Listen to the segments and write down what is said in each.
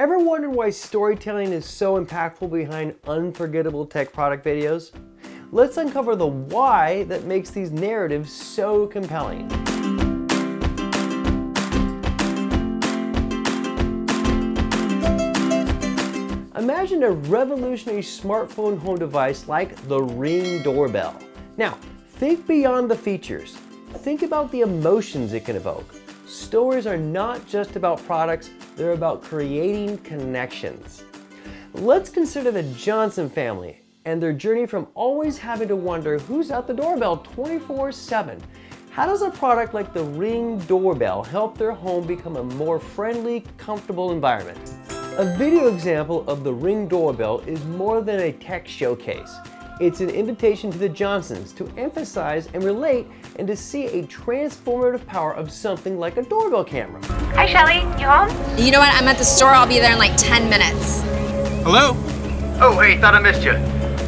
Ever wondered why storytelling is so impactful behind unforgettable tech product videos? Let's uncover the why that makes these narratives so compelling. Imagine a revolutionary smartphone home device like the Ring doorbell. Now, think beyond the features. Think about the emotions it can evoke. Stories are not just about products, they're about creating connections. Let's consider the Johnson family and their journey from always having to wonder who's at the doorbell 24/7. How does a product like the Ring doorbell help their home become a more friendly, comfortable environment? A video example of the Ring doorbell is more than a tech showcase. It's an invitation to the Johnsons to emphasize and relate and to see a transformative power of something like a doorbell camera. Hi, Shelly. You home? You know what? I'm at the store. I'll be there in like 10 minutes. Hello? Oh, hey, thought I missed you.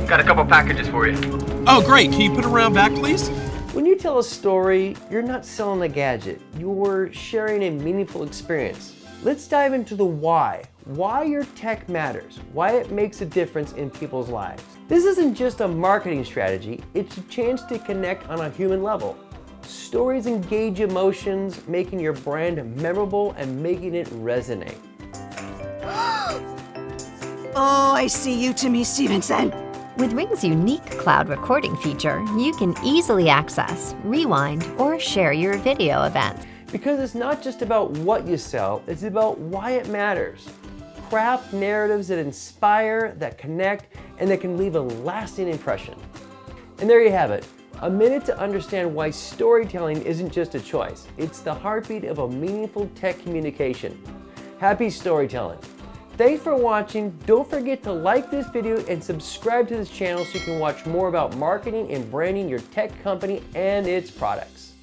Got a couple packages for you. Oh, great. Can you put it around back, please? When you tell a story, you're not selling a gadget. You're sharing a meaningful experience. Let's dive into the why your tech matters, why it makes a difference in people's lives. This isn't just a marketing strategy, it's a chance to connect on a human level. Stories engage emotions, making your brand memorable and making it resonate. Oh, I see you, Timmy Stevenson. With Ring's unique cloud recording feature, you can easily access, rewind, or share your video events. Because it's not just about what you sell, it's about why it matters. Craft narratives that inspire, that connect, and that can leave a lasting impression. And there you have it, a minute to understand why storytelling isn't just a choice, it's the heartbeat of a meaningful tech communication. Happy storytelling. Thanks for watching. Don't forget to like this video and subscribe to this channel so you can watch more about marketing and branding your tech company and its products.